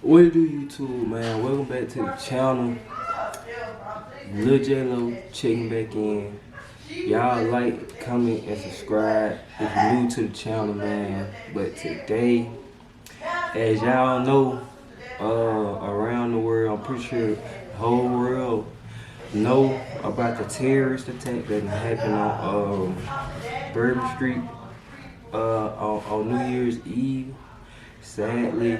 What it do, YouTube, man? Welcome back to the channel. Lil J-Lo checking back in. Y'all like, comment, and subscribe if you're new to the channel, man. But today, as y'all know, around the world, I'm pretty sure the whole world know about the terrorist attack that happened on Bourbon Street on New Year's Eve. Sadly,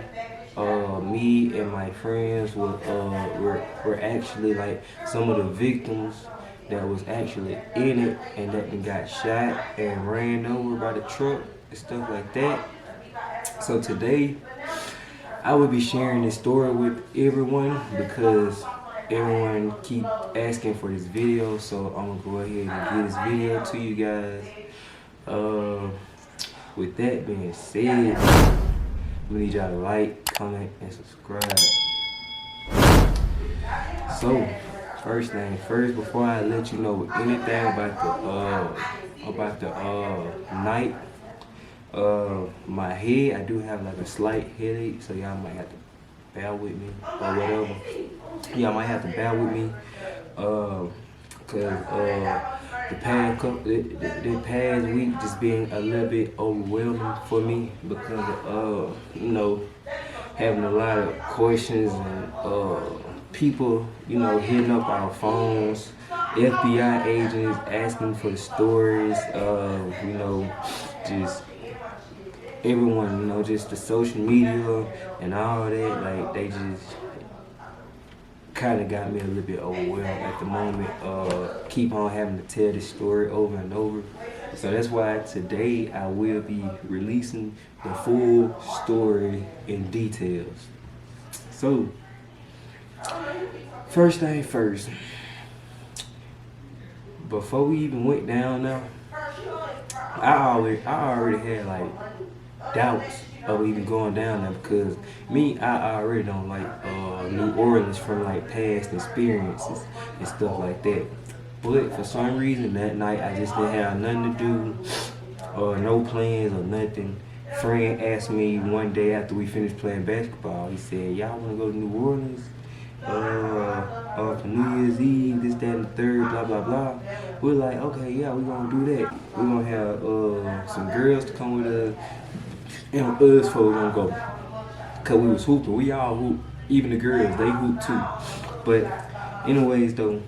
me and my friends were actually like some of the victims that was actually in it and that got shot and ran over by the truck and stuff like that. So today, I will be sharing this story with everyone because everyone keep asking for this video. So I'm gonna go ahead and get this video to you guys. With that being said, we need y'all to like, comment, and subscribe. So, first thing first, before I let you know anything about the night, my head, I do have like a slight headache, so y'all might have to bear with me or whatever. Y'all might have to bear with me, cause the past week just been a little bit overwhelming for me because of having a lot of questions and people hitting up our phones, FBI agents asking for the stories, just everyone, just the social media and all that, like they just kind of got me a little bit overwhelmed at the moment. Keep on having to tell this story over and over. So that's why today I will be releasing the full story in details. So, first thing first, before we even went down there, I already had like doubts of even going down there because I already don't like New Orleans from like past experiences and stuff like that. But for some reason that night I just didn't have nothing to do, no plans or nothing. Friend asked me one day after we finished playing basketball, he said, "Y'all wanna go to New Orleans for New Year's Eve, this, that, and the third, blah, blah, blah." We're like, okay, yeah, we're gonna do that. We're gonna have some girls to come with us, and us folks gonna go. Cause we was hooping, we all hoop, even the girls, they hoop too. But anyways though,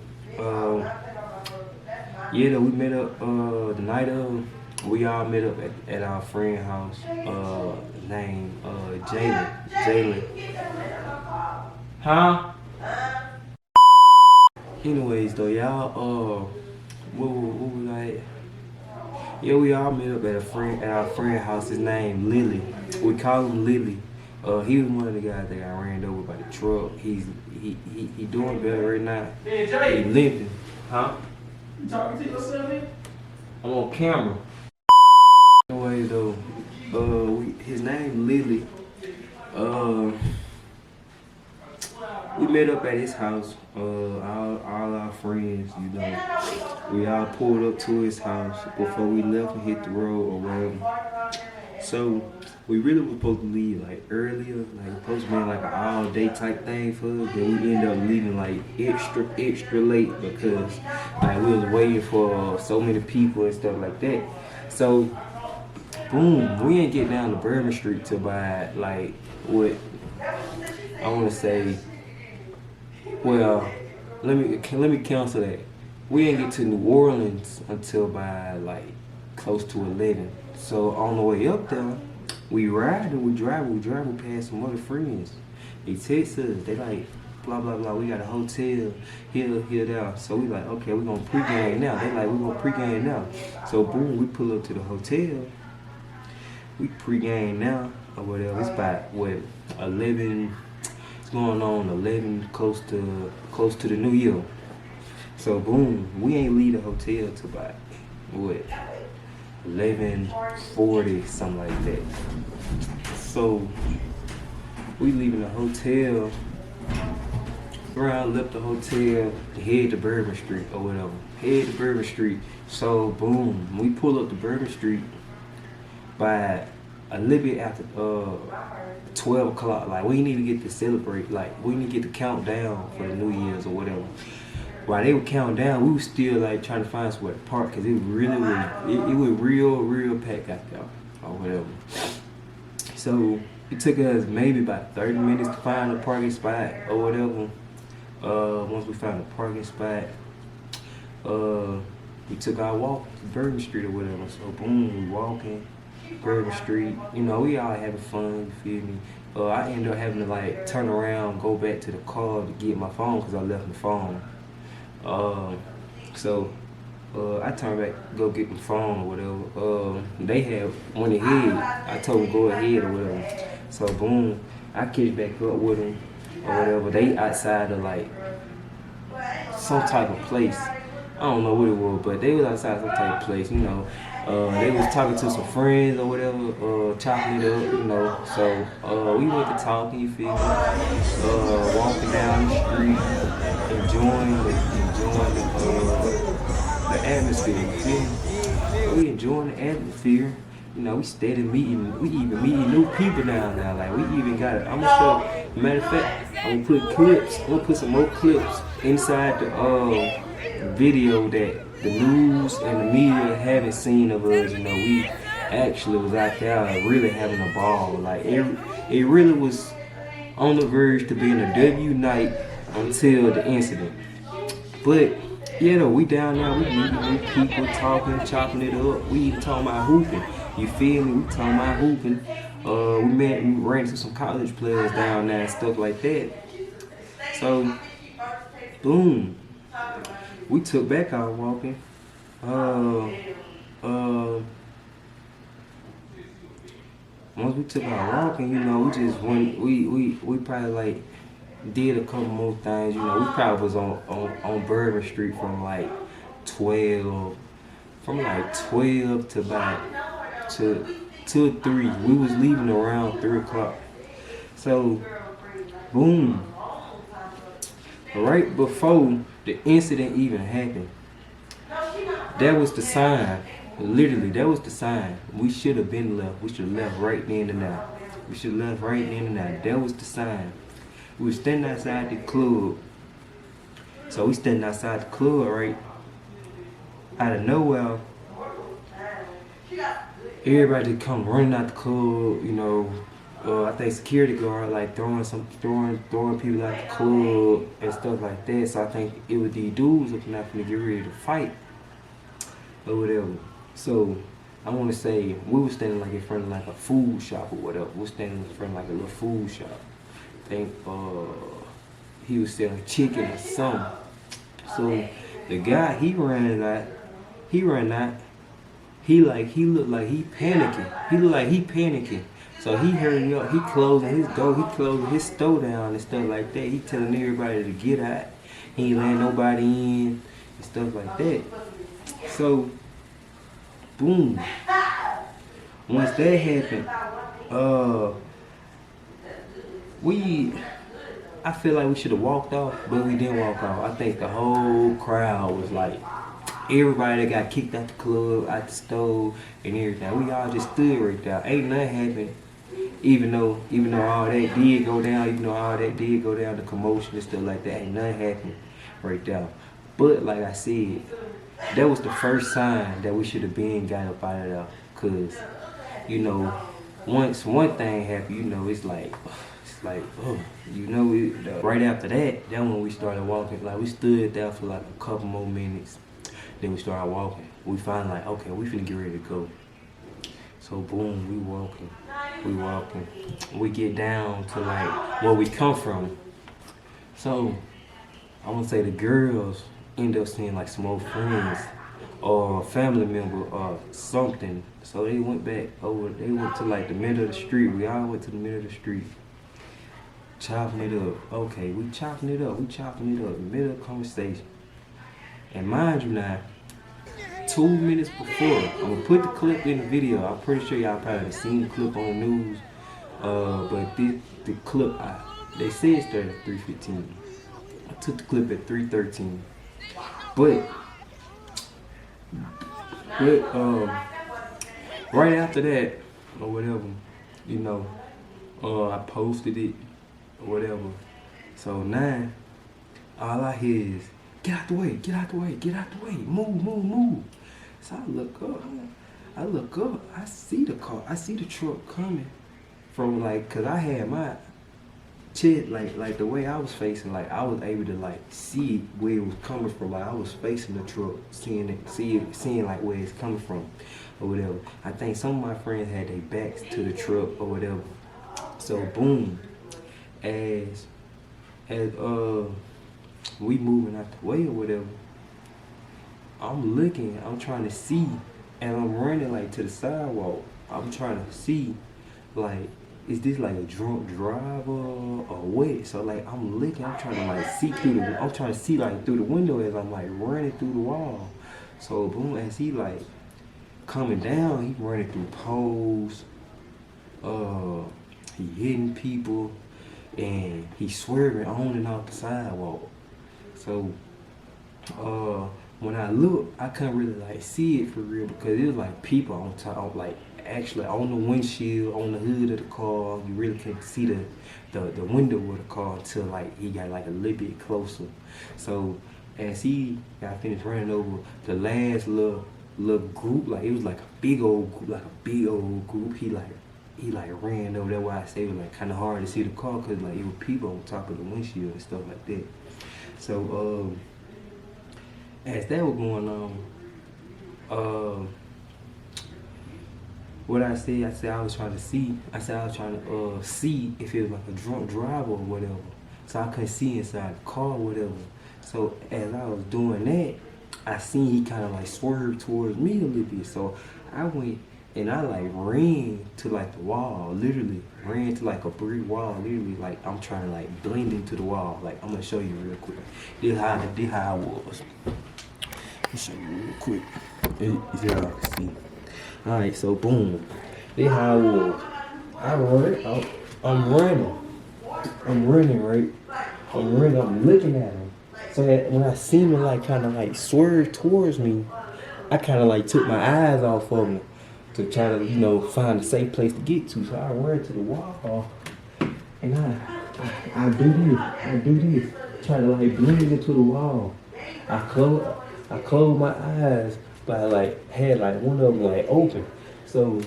we met up the night of, we all met up at our friend house, named Jalen. Huh? Anyways though, y'all, what we like? Yeah, we all met up at our friend house. His name Lily. We call him Lily. He was one of the guys that got ran over by the truck. He doing better right now. Hey, Jay. He limping. Huh? You talking to yourself, man? I'm on camera. Anyway though, his name Lily. We met up at his house, all our friends, we all pulled up to his house before we left and hit the road or whatever. So we really were supposed to leave like earlier, like supposed to be like an all day type thing for us, but we ended up leaving like extra late because like we was waiting for so many people and stuff like that. So boom, we ain't get down to Bourbon Street till by like what I want to say. Well, let me cancel that. We didn't get to New Orleans until by like close to 11. So on the way up there, we ride and we drive past some other friends. They text us, they like blah blah blah. We got a hotel here there. So we like, okay, we gonna pregame now. They like, we gonna pregame now. So boom, we pull up to the hotel. We pregame now or whatever. It's about what 11. Going on 11, close to the new year. So boom, we ain't leave the hotel till about what 11:40, something like that. So we leaving the hotel, left the hotel, head to Bourbon Street or whatever. Head to Bourbon Street. So boom, we pull up to Bourbon Street by a little bit after 12 o'clock. Like, we need to get to celebrate. Like, we need to get the countdown for the New Year's or whatever. While they were counting down, we was still like trying to find somewhere to park because it really was, it was real packed out there or whatever. So it took us maybe about 30 minutes to find a parking spot or whatever. Once we found a parking spot, we took our walk to Bourbon Street or whatever. So boom, we walking Bourbon Street. You know, we all having fun. You feel me? I ended up having to like turn around, go back to the car to get my phone because I left my phone. So I turned back, go get my phone or whatever. They had went ahead. I told them go ahead or whatever. So boom, I catch back up with them or whatever. They outside of like some type of place. I don't know what it was, but they was outside some type of place, you know. They was talking to some friends or whatever, chopping it up, you know. So we went to talking, you feel me? Walking down the street, enjoying the atmosphere, you feel me? We enjoying the atmosphere. You know, we steady meeting, we even meeting new people down there. Like, we even got it. I'm gonna show, matter of fact, I'm gonna put some more clips inside the video that the news and the media haven't seen of us. You know, we actually was out there really having a ball. Like, it really was on the verge to being a W night until the incident. But yeah, though, we down there, we meeting new people, talking, chopping it up. We even talking about hooping. You feel me? We talking about hooping. We ran into some college players down there and stuff like that. So, boom. We took back our walking. Once we took our walking, you know, we just went. We probably like did a couple more things. You know, we probably was on Bourbon Street from like 12 to about to 3. We was leaving around 3 o'clock. So, boom. Right before the incident even happened, that was the sign. Literally, that was the sign. We should have been left. We should have left right then and now. We should have left right then and now. That was the sign. We were standing outside the club. So we standing outside the club, right? Out of nowhere, everybody come running out the club, you know. I think security guard like throwing people out the club and stuff like that. So I think it was these dudes looking out for me to get ready to fight or whatever. So I want to say we were standing like in front of like a food shop or whatever. We were standing in front of like a little food shop. I think he was selling chicken or something. So the guy he ran out. He looked like he panicking. So he hurried up, he closing his door, he closing his store down and stuff like that. He telling everybody to get out. He ain't letting nobody in and stuff like that. So, boom. Once that happened, I feel like we should have walked off, but we didn't walk off. I think the whole crowd was like, everybody that got kicked out the club, out the store, and everything. We all just stood right there. Ain't nothing happened. Even though all that did go down, the commotion and stuff like that, ain't nothing happened right there. But like I said, that was the first sign that we should have been got up out of there. Cause, you know, once one thing happened, you know, it's like, you know, right after that, then when we started walking, like we stood there for like a couple more minutes. Then we started walking. We finally like, okay, we finna get ready to go. So boom, we walking. We get down to like where we come from. So I wanna say the girls end up seeing like some old friends or a family member or something. So they went back over, they went to like the middle of the street. We all went to the middle of the street. Chopping it up. Okay, we chopping it up, middle of the conversation. And mind you now, 2 minutes before, I'm gonna put the clip in the video. I'm pretty sure y'all probably have seen the clip on the news. But the clip, they said it started at 3:15. I took the clip at 3:13. But right after that, or whatever, you know, I posted it or whatever. So now, all I hear is, get out the way, get out the way, get out the way, move, move, move. So I look up, I see the car, I see the truck coming from like, cause I had my shit like the way I was facing, like I was able to like see where it was coming from. Like I was facing the truck, seeing like where it's coming from, or whatever. I think some of my friends had their backs to the truck or whatever. So boom, as we moving out the way or whatever, I'm looking, I'm trying to see, and I'm running like to the sidewalk. I'm trying to see, like, is this like a drunk driver or what? So like I'm looking, I'm trying to like see through I'm trying to see like through the window as I'm like running through the wall. So boom, as he like coming down, he running through poles, he hitting people, and he swerving on and off the sidewalk. So when I looked, I couldn't really like see it for real because it was like people on top, like actually on the windshield, on the hood of the car. You really couldn't see the window of the car until like he got like a little bit closer. So as he got finished running over the last little group, like it was like a big old group. He ran over. That's why I say it was like kind of hard to see the car because like it was people on top of the windshield and stuff like that. So as that was going on, what I said I was trying to see. I said I was trying to see if it was like a drunk driver or whatever. So I couldn't see inside the car or whatever. So as I was doing that, I seen he kind of like swerved towards me a little bit. So I went and I like ran to like the wall, literally ran to like a brick wall, literally like I'm trying to like blend into the wall. Like I'm gonna show you real quick. This how I was. Let me show you real quick. If y'all can see. Alright, so boom. This how I was. I'm running, right? I'm looking at him. So that when I seen him like kind of like swerve towards me, I kind of like took my eyes off of him to try to, you know, find a safe place to get to. So I ran to the wall and I do this. Try to like blend into the wall. I closed my eyes, but I like had like one of them like open. So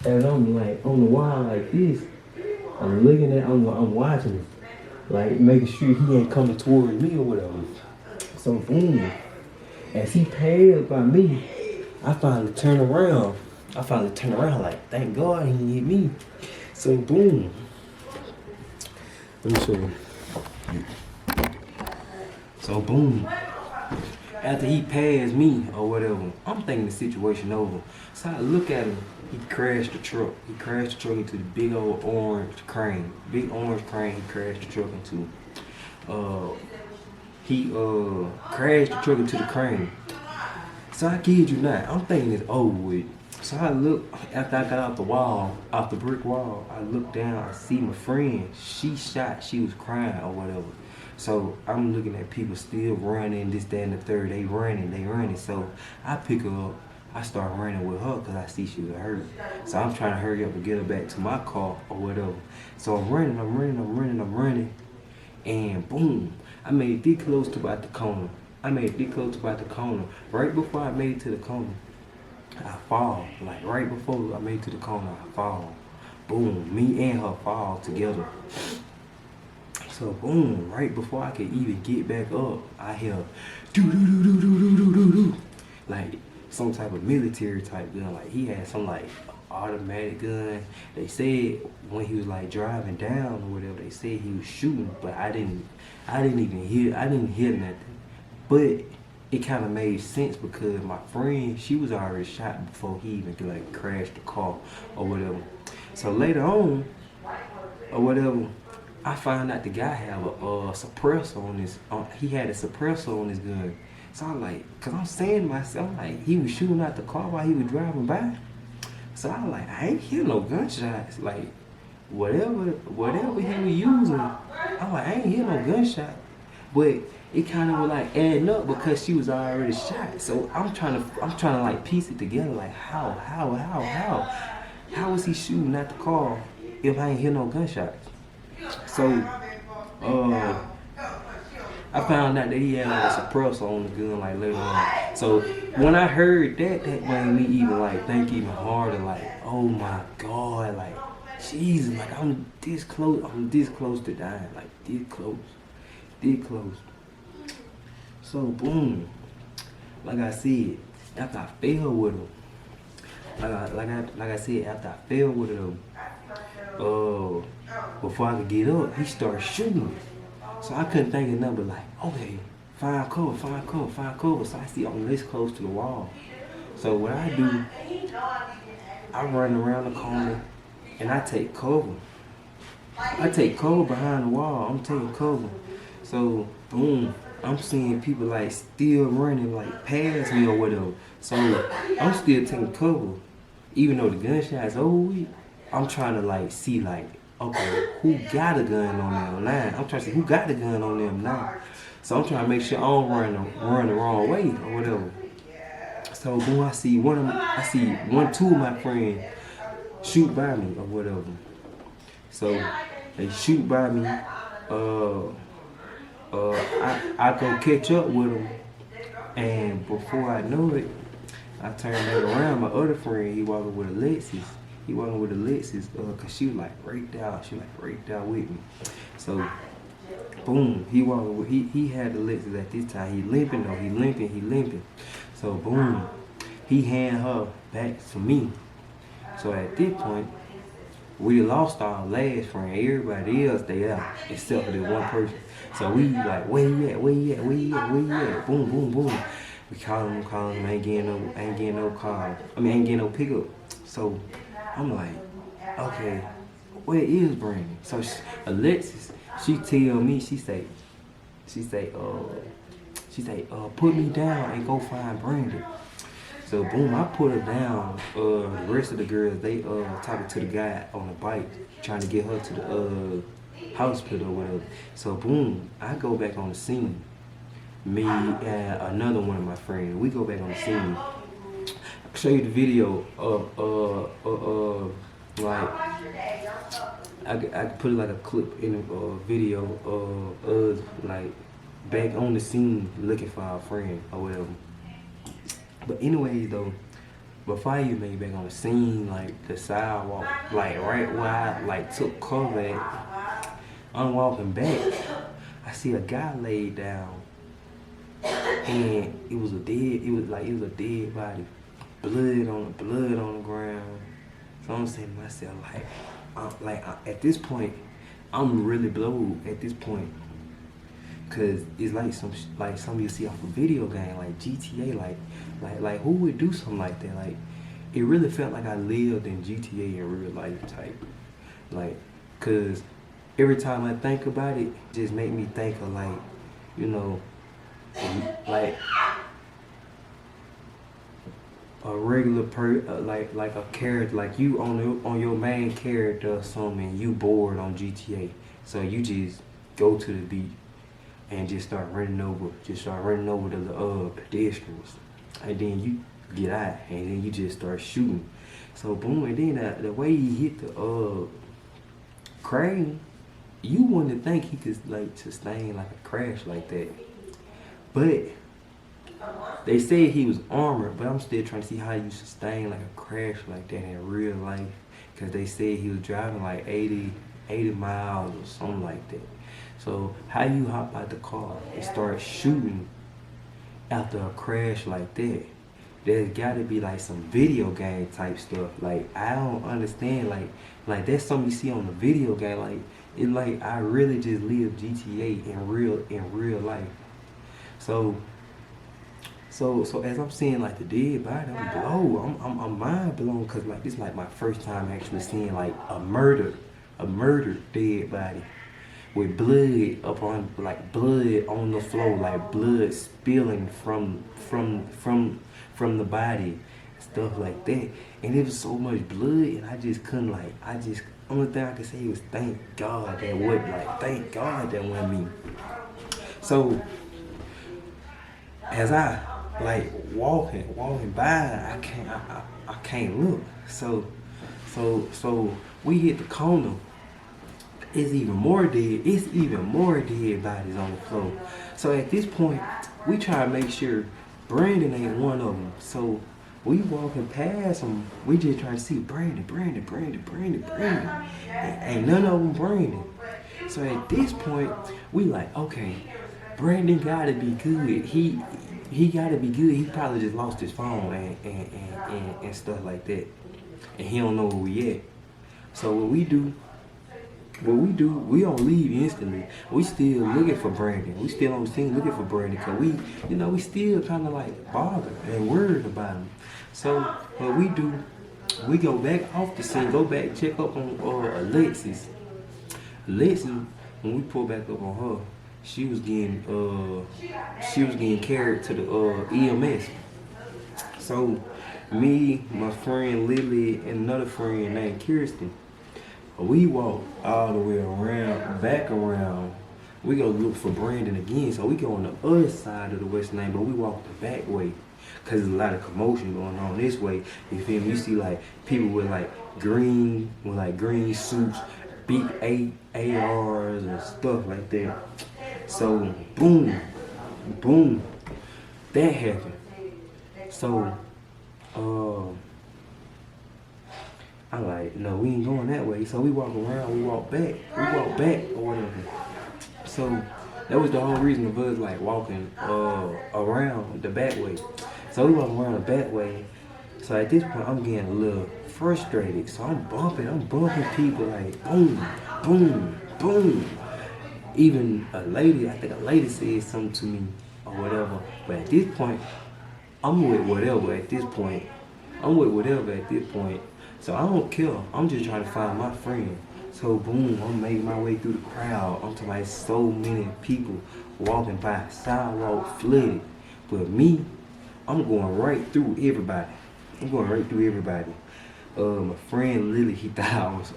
as I'm like on the wall like this, I'm looking at, I'm watching him, like making sure he ain't coming towards me or whatever. So boom, as he passed by me, I finally turn around like, thank God he didn't hit me. So boom, let me show you. So boom, after he passed me or whatever, I'm thinking the situation over. So I look at him, he crashed the truck. He crashed the truck into the big old orange crane. Big orange crane he crashed the truck into. He crashed the truck into the crane. So I kid you not, I'm thinking it's over with. So I look, after I got off the brick wall, I look down, I see my friend, she was crying or whatever. So I'm looking at people still running, this, that, and the third, they running. So I pick her up, I start running with her because I see she was hurt. So I'm trying to hurry up and get her back to my car or whatever. So I'm running, and boom, I made it this close to about the corner. Right before I made it to the corner, I fall. Like right before I made it to the corner, I fall. Boom, me and her fall together. So boom, right before I could even get back up, I hear do, like some type of military type gun. Like he had some like automatic gun. They said when he was like driving down or whatever, they said he was shooting, but I didn't hear nothing. But it kind of made sense because my friend, she was already shot before he even like crashed the car or whatever. So later on or whatever, I found out the guy had a suppressor on his. He had a suppressor on his gun. So I'm like, cause I'm saying to myself, like he was shooting out the car while he was driving by. So I was like, I ain't hear no gunshots. Like whatever he was using, I'm like, I ain't hear no gunshot. But it kind of was like adding up because she was already shot. So I'm trying to like piece it together. Like how was he shooting at the car if I ain't hear no gunshots? So, I found out that he had like a suppressor on the gun like later on. So when I heard that, that made me even like think even harder. Like, oh my God, like Jesus, like I'm this close to dying, like this close. So boom, like I said, after I fell with him, like I said, after I fell with him, before I could get up, he started shooting. So I couldn't think of nothing but like, okay, find cover. So I see I'm this close to the wall. So what I do, I run around the corner and I take cover. I take cover behind the wall. I'm taking cover. So boom, I'm seeing people like still running like past me or whatever. So I'm still taking cover. Even though the gunshot's over with, I'm trying to like see like, okay, who got a gun on them now? I'm trying to see who got the gun on them now. So I'm trying to make sure I don't run the wrong way or whatever. So boom, I see two of my friends shoot by me or whatever. So they shoot by me. I go catch up with them, and before I know it, I turn back around. My other friend, he walking with a Lexus. Cause she was like raked out. She like raked out with me. So boom, he had the Lexus at this time. He limping. So boom, he hand her back to me. So at this point, we lost our last friend. Everybody else they out except for this one person. So we like, where you at? Boom. We calling him, ain't getting no call. Ain't getting no pickup. So I'm like, okay, where is Brandon? So Alexis, she tell me, she say, put me down and go find Brandon. So boom, I put her down. The rest of the girls, they talking to the guy on the bike, trying to get her to the hospital or whatever. So boom, I go back on the scene. Me and another one of my friends, we go back on the scene. I'll show you the video of like I could put like a clip in a video of us like back on the scene looking for our friend or whatever. But anyways though, before I even made it back on the scene, like the sidewalk, like right where I like took cover at, I'm walking back, I see a guy laid down, and it was a dead body, blood on the ground. So I'm saying to myself, at this point, I'm really blowed at this point, cause it's like something you see off a video game, like GTA, like who would do something like that? Like it really felt like I lived in GTA in real life type, like, cause every time I think about it, it just make me think of like, you know, like a regular like a character, like you on your main character or something, you bored on GTA, so you just go to the beach and just start running over the pedestrians, and then you get out and then you just start shooting. So boom, and then the way he hit the crane, you wouldn't think he could like sustain like a crash like that, but they said he was armored, but I'm still trying to see how you sustain like a crash like that in real life, because they said he was driving like 80 miles or something like that. So how you hop out the car and start shooting after a crash like that? There's gotta be like some video game type stuff. Like I don't understand, like that's something you see on the video game. Like it, like I really just live GTA in real life. So as I'm seeing like the dead body, I'm mind blown, cause like this is like my first time actually seeing like a murdered dead body with blood blood on the floor, like blood spilling from the body, stuff like that. And it was so much blood, and I just couldn't only thing I could say was thank God that wasn't me. So as I like walking by, I can't look. So So we hit the corner. It's even more dead. It's even more dead bodies on the floor. So at this point, we try to make sure Brandon ain't one of them. So we walking past him. We just try to see Brandon. Ain't none of them Brandon. So at this point, we like, okay, Brandon gotta be good. He gotta be good. He probably just lost his phone and stuff like that. And he don't know where we at. So we don't leave instantly. We still looking for Brandon. We still on the scene looking for Brandon because we still kind of like bothered and worried about him. So what we do, we go back off the scene, go back, check up on Alexis. Alexis, when we pull back up on her, she was getting carried to the EMS. So me, my friend Lily, and another friend named Kirsten, we walk all the way around, back around. We go look for Brandon again. So we go on the other side of the West Lane, but we walk the back way. Cause there's a lot of commotion going on this way. You feel me? You see like people with green suits, big ARs and stuff like that. So boom, that happened. So I'm like, no, we ain't going that way. So we walk around, we walk back or whatever. So that was the whole reason of us like walking around the back way. So we walk around the back way. So at this point, I'm getting a little frustrated. So I'm bumping people like boom. Even I think a lady said something to me or whatever. But at this point, I'm with whatever at this point. So I don't care. I'm just trying to find my friend. So boom, I'm making my way through the crowd. I'm talking like so many people walking by, sidewalk flooded. But me, I'm going right through everybody. My friend Lily, he thought I was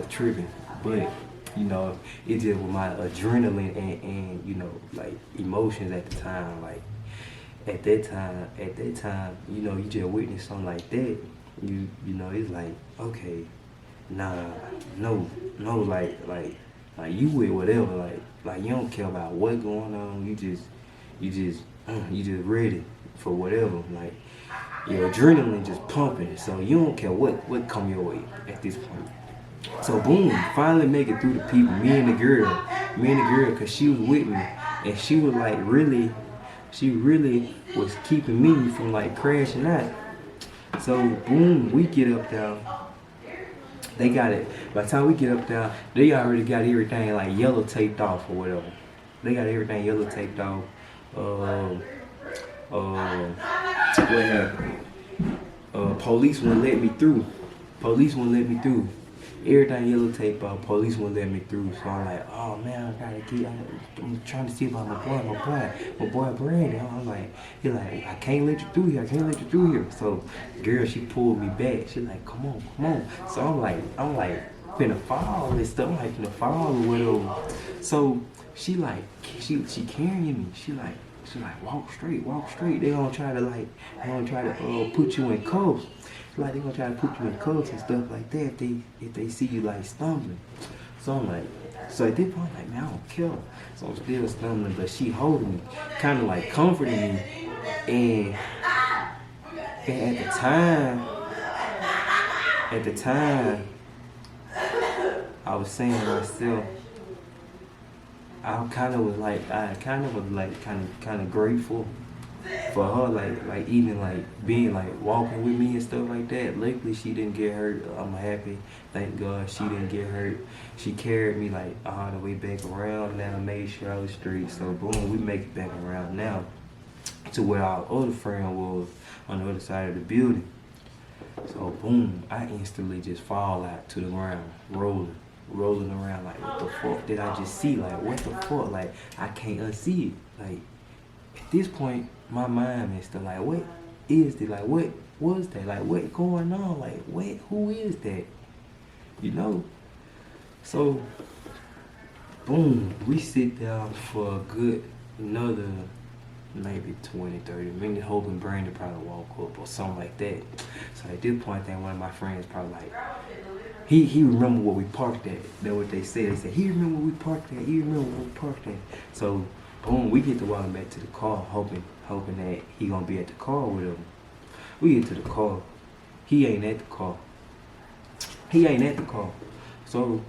tripping. But it just was my adrenaline and like emotions at the time. Like at that time, you just witness something like that. It's like, okay, no, like you with whatever, like you don't care about what's going on. You just ready for whatever. Like your adrenaline just pumping, so you don't care what come your way at this point. So boom, finally make it through the people. Me and the girl, cause she was with me, and she was like she really was keeping me from like crashing out. So boom, we get up there. They got it. By the time we get up there, they already got everything like yellow taped off or whatever. They got everything yellow taped off. What happened? Police wouldn't let me through. Everything yellow tape off. Police wouldn't let me through. So I'm like, oh man, I'm trying to see about my boy Brandon. I'm like, he's like, I can't let you through here. So girl, she pulled me back. She's like, come on. So I'm like, finna fall and stuff. I'm like, finna fall or whatever. So she carrying me. She like, walk straight. They gonna try to put you in cuffs. Like they gonna try to put you in cuffs and stuff like that if they see you like stumbling. So I'm like, so at this point I'm like, man, I don't care. So I'm still stumbling, but she holding me, kind of like comforting me. And at the time, I was saying to myself, I kind of was grateful for her, like even like being like walking with me and stuff like that. Luckily she didn't get hurt. I'm happy, thank God she didn't get hurt. She carried me like all the way back around, and I made sure I was straight. So boom, we make it back around now to where our other friend was on the other side of the building. So boom, I instantly just fall out to the ground, rolling around like, what the fuck did I just see? Like, what the fuck? Like, I can't unsee it. Like, at this point, my mind is still like, what is that? Like, what was that? Like, what going on? Like, what? Who is that? So, boom, we sit down for a good another maybe 20, 30 minutes, hoping Brandon probably walk up or something like that. So at this point, I think one of my friends probably like, he remember where we parked at. That's what they said. They said, he remember where we parked at. He remember where we parked at. So, boom, we get to walking back to the car, hoping that he gonna be at the car with him. We get to the car. He ain't at the car. He ain't at the car. So,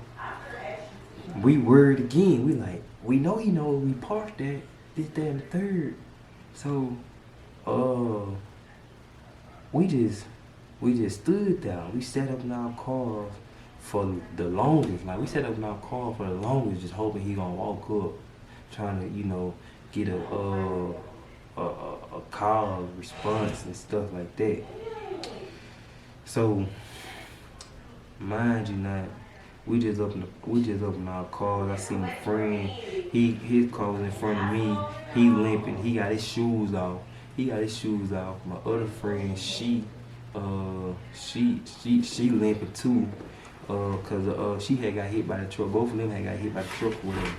we worried again. We like, we know he know where we parked at. This, that, and the third. So, we just stood down. We sat up in our cars for the longest. Like, we sat up in our car for the longest, just hoping he gonna walk up, trying to, get a call response and stuff like that. So, mind you not, we just up in our cars. I seen a friend. His car was in front of me. He limping. He got his shoes off. My other friend, she limping too. Cause she had got hit by the truck. Both of them had got hit by the truck with her.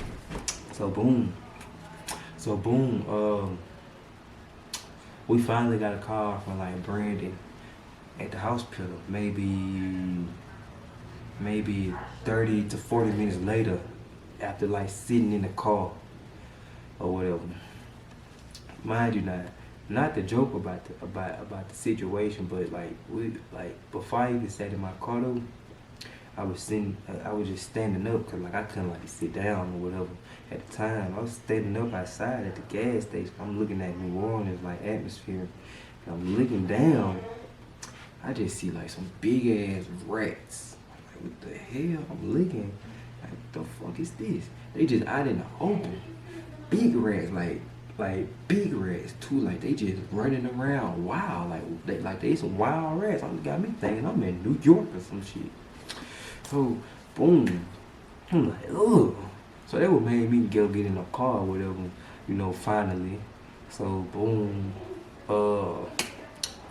So boom. We finally got a call from like Brandon at the hospital. Maybe 30 to 40 minutes later, after like sitting in the car or whatever. Mind you, not to joke about the situation, but before I even sat in my car though, I was just standing up because like I couldn't like sit down or whatever at the time. I was standing up outside at the gas station. I'm looking at New Orleans like atmosphere. And I'm looking down. I just see like some big ass rats. Like, what the hell? I'm looking. Like, what the fuck is this? They just out in the open. Big rats, like big rats too. Like they just running around wild. Like they some wild rats. Got me thinking I'm in New York or some shit. So boom. I'm like, ugh. So that what made me get in a car or whatever, finally. So boom.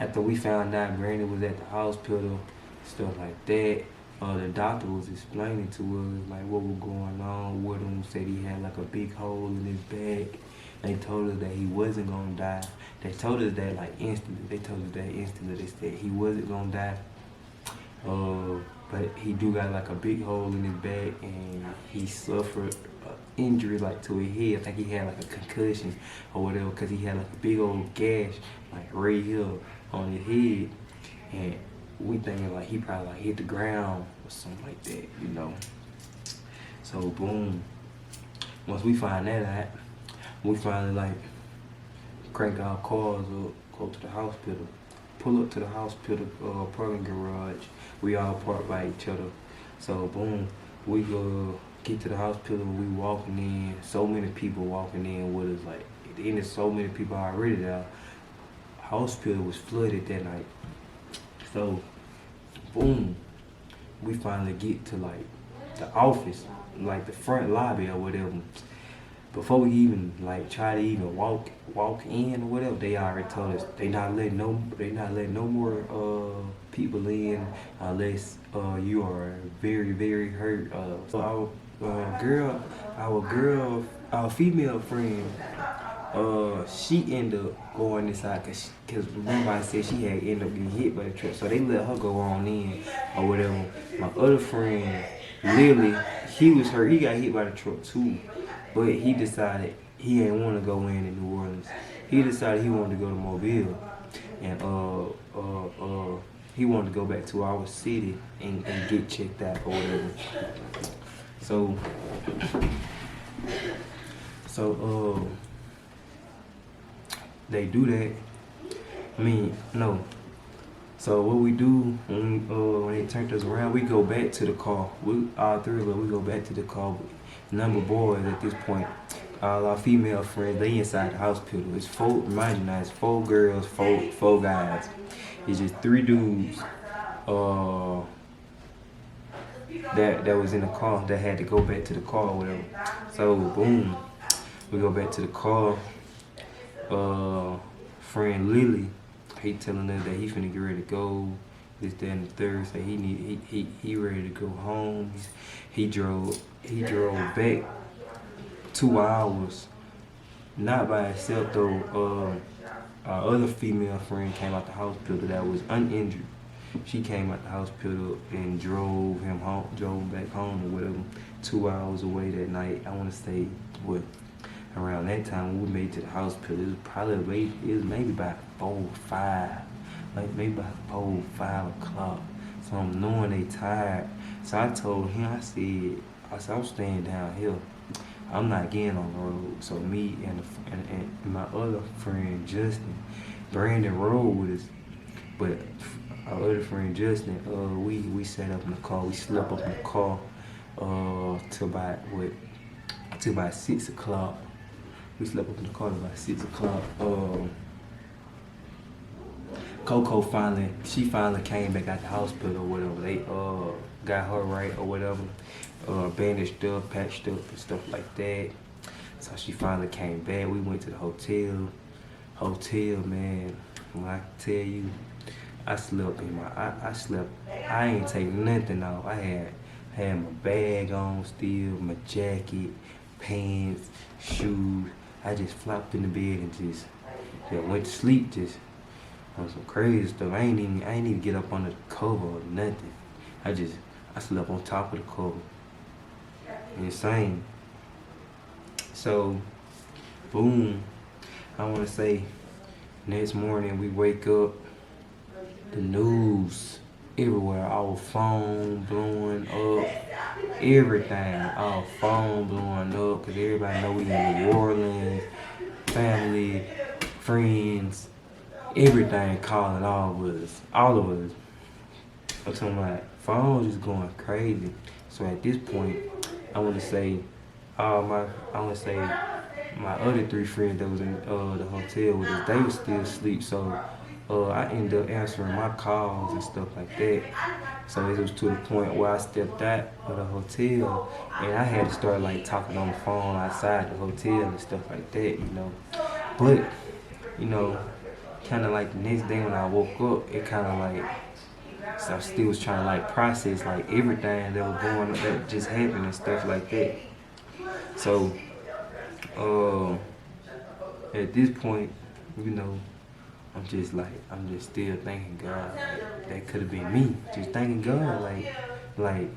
After we found out Brandon was at the hospital, stuff like that, the doctor was explaining to us like what was going on with him. Said he had like a big hole in his back. They told us that he wasn't gonna die. They told us that instantly. They said he wasn't gonna die. But he do got like a big hole in his back, and he suffered injury like to his head. I think he had like a concussion or whatever, cause he had like a big old gash like right here on his head, and we thinking like he probably like hit the ground or something like that, So boom. Once we find that out, we finally like crank our cars up, go to the hospital, pull up to the hospital parking garage. We all park by each other. So boom, we go get to the hospital. We walking in. So many people walking in with us. Like at the end of so many people already there. Hospital was flooded that night. So boom, we finally get to like the office, like the front lobby or whatever. Before we even like try to even walk in or whatever, they already told us they not letting no more people in unless you are very, very hurt. So our female friend, she ended up going inside cause remember I said she had ended up getting hit by the truck, so they let her go on in or whatever. My other friend, Lily, he was hurt. He got hit by the truck too. But he decided he didn't want to go in New Orleans. He decided he wanted to go to Mobile, and he wanted to go back to our city and get checked out or whatever. So they do that. No. So what we do when they turned us around, we go back to the car. All three of us, we go back to the car. Number of boys at this point, all our female friends, they inside the hospital. It's four, mind you now, it's 4 girls, four guys. It's just 3 dudes that was in the car that had to go back to the car or whatever. So boom, we go back to the car. Friend Lily, he telling us that he finna get ready to go. This, that, and the third. So he ready to go home. He drove back 2 hours Not by itself though. Our other female friend came out the hospital that was uninjured. She came out the hospital and drove him home, drove back home or whatever, 2 hours away that night. I want to say what around that time when we made it to the hospital, it was maybe about 4, 5, like maybe about 4, 5 o'clock. So I'm knowing they tired. So I told him, I said I'm staying down here. I'm not getting on the road. So me and my other friend Justin, Brandon rode with us, but our other friend Justin, we sat up in the car. We slept up in the car till about 6 o'clock. We slept up in the car till about 6 o'clock. Coco finally came back out the hospital or whatever. They got her right or whatever, bandaged up, patched up and stuff like that. So she finally came back. We went to the hotel. Hotel, man, when I tell you, I slept in I ain't take nothing off. I had my bag on still, my jacket, pants, shoes. I just flopped in the bed and just went to sleep just on some crazy stuff. I ain't even get up under the cover or nothing. I slept on top of the cover. Insane. So, boom. I wanna say next morning we wake up, the news everywhere, our phone blowing up, everything, our phone blowing up, cause everybody know we in New Orleans, family, friends, everything calling all of us. I'm talking about phones just going crazy. So at this point, I wanna say my other 3 friends that was in the hotel with us, they was still asleep. So I ended up answering my calls and stuff like that. So it was to the point where I stepped out of the hotel and I had to start like talking on the phone outside the hotel and stuff like that, you know. But, you know, kind of like the next day when I woke up, it kind of like, so I still was trying to like process like everything that was going on, that just happened and stuff like that. So, at this point, you know, I'm just still thanking God. Like, that could have been me. Just thanking God, like,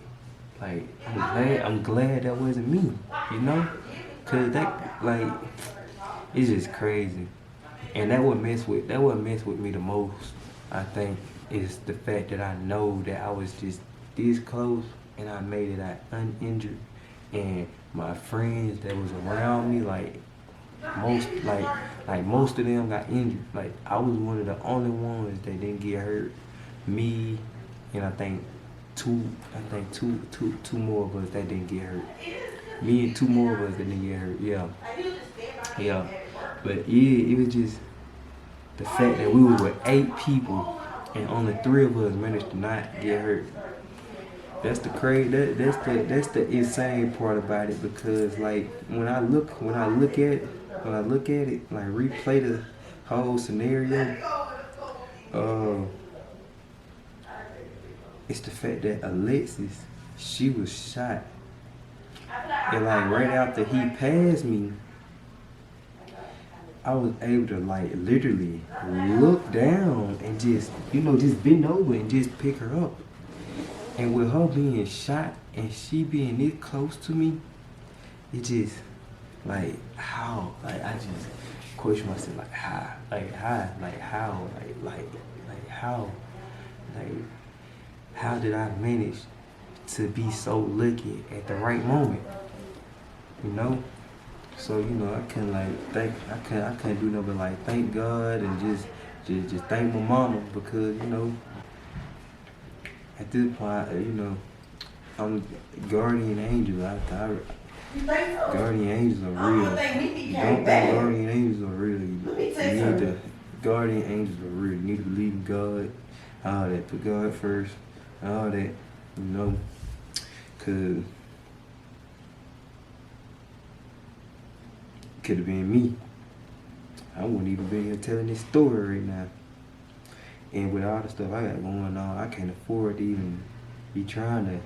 I'm glad that wasn't me, you know? Cause that, like, it's just crazy. And that what messed with me the most, I think, is the fact that I know that I was just this close and I made it out uninjured. And my friends that was around me, most of them got injured. Like I was one of the only ones that didn't get hurt. Me and I think two more of us that didn't get hurt. Me and 2 more of us that didn't get hurt. Yeah. But yeah, it was just the fact that we were with 8 people and only 3 of us managed to not get hurt. That's the crazy. That's the insane part about it, because like when I look at it, like replay the whole scenario, it's the fact that Alexis, she was shot, and like right after he passed me, I was able to like literally look down and just bend over and just pick her up. And with her being shot and she being this close to me, it just like how, like I just question myself, like how, how did I manage to be so lucky at the right moment, you know? So I couldn't do nothing but like thank God and just thank my mama, because at this point I'm guardian angel. Guardian angels are real. Don't think guardian angels are real. Guardian angels are real. You need to believe in God, all that. Put God first, all that, cause could have been me. I wouldn't even be here telling this story right now. And with all the stuff I got going on, I can't afford to even be trying to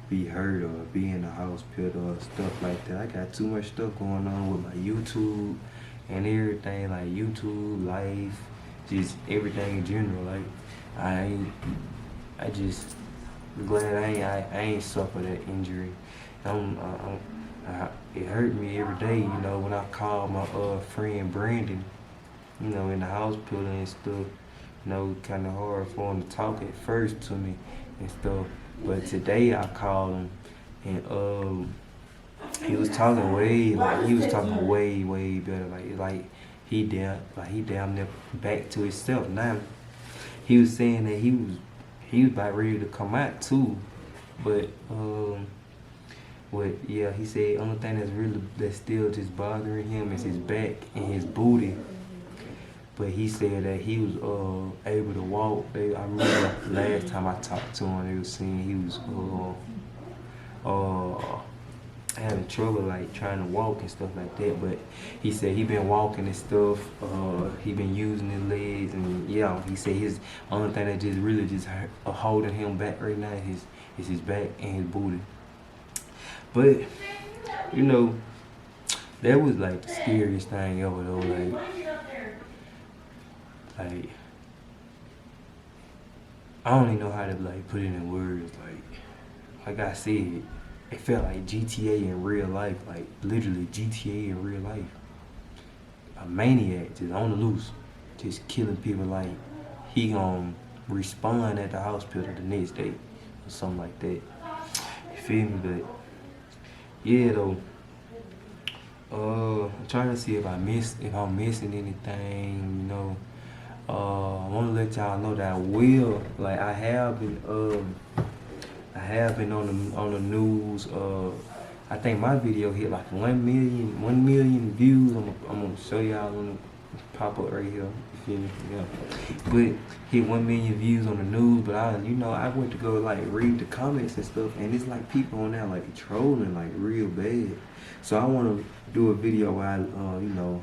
be hurt or be in the hospital or stuff like that. I got too much stuff going on with my YouTube and everything, like YouTube, life, just everything in general. Like I just glad I ain't suffered that injury. It hurt me every day, you know, when I called my friend Brandon, you know, in the hospital and stuff. You know, kind of hard for him to talk at first to me and stuff. But today I called him and he was talking way better. He damn near back to himself now. He was saying that he was about ready to come out too, but he said only thing that's still just bothering him is his back and his booty. But he said that he was able to walk. I remember last time I talked to him, they was saying he was having trouble like trying to walk and stuff like that. But he said he been walking and stuff. He been using his legs and yeah. He said his only thing that just holding him back right now is his back and his booty. But you know, that was like the scariest thing ever though. Like I don't even know how to like put it in words. Like I said, it felt like GTA in real life. Like literally GTA in real life. A maniac just on the loose, just killing people. Like he gonna respond at the hospital the next day or something like that. You feel me? But yeah though. I'm trying to see if I'm missing anything, you know. I want to let y'all know that I have been on the news. I think my video hit like 1 million views. I'm gonna show y'all on the pop up right here. You feel me? Yeah. But hit 1 million views on the news. But I went to go like read the comments and stuff, and it's like people on there like trolling like real bad. So I want to do a video where I,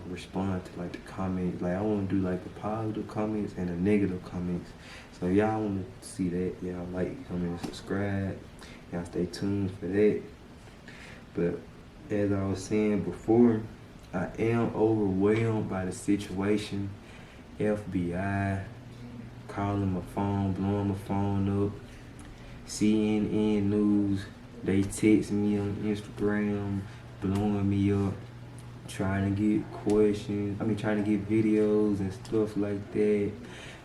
respond to like the comments. Like I want to do like the positive comments and the negative comments. So y'all want to see that? Y'all like, comment, and subscribe. Y'all stay tuned for that. But as I was saying before, I am overwhelmed by the situation. FBI calling my phone, blowing my phone up. CNN News, they text me on Instagram, blowing me up, trying to get trying to get videos and stuff like that.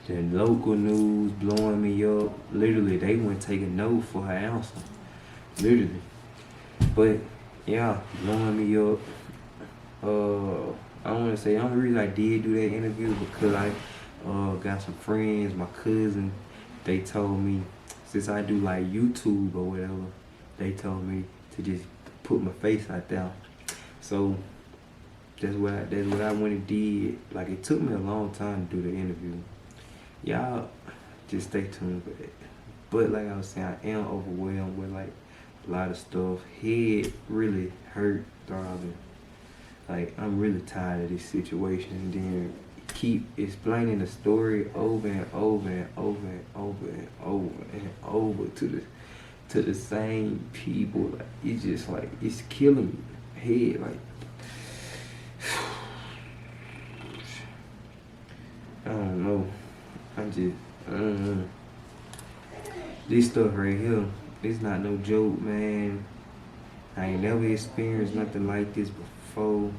The local news blowing me up. Literally, they wouldn't take a no for her answer. Literally. But yeah, blowing me up. I want to say the only reason I did do that interview because I got some friends, my cousin, they told me, since I do like YouTube or whatever, they told me to just put my face out there. So that's what I went and did. Like it took me a long time to do the interview. Y'all just stay tuned for that. But like I was saying, I am overwhelmed with like a lot of stuff. Head really hurt, throbbing. Like I'm really tired of this situation, and then keep explaining the story over and over and over and over and over and over to the same people. Like it's just like it's killing me. Head like I don't know. I don't know. This stuff right here, it's not no joke, man. I ain't never experienced nothing like this before.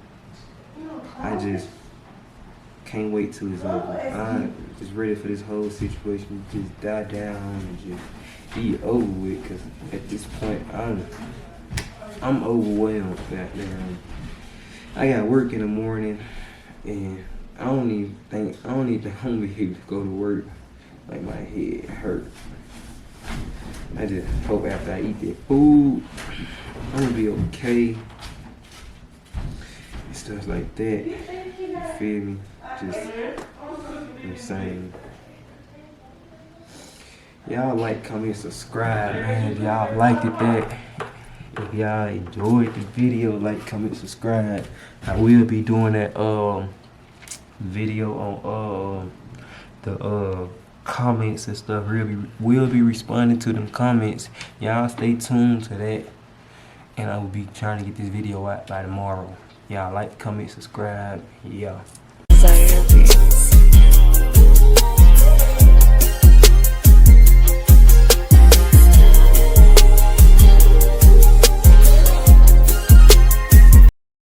I just can't wait till it's over. I'm just ready for this whole situation to just die down and just be over with. Cause at this point, I'm overwhelmed. Goddamn. I got work in the morning, and I don't even think I'm gonna be able to go to work. Like my head hurt. I just hope after I eat that food, I'm gonna be okay. Stuff like that. You feel me? Just insane. Y'all like, comment, subscribe, man. If y'all liked it that. If y'all enjoyed the video, like, comment, subscribe. I will be doing that video on the comments and stuff. We'll be responding to them comments. Y'all stay tuned to that. And I will be trying to get this video out by tomorrow. Y'all like, comment, subscribe. Yeah.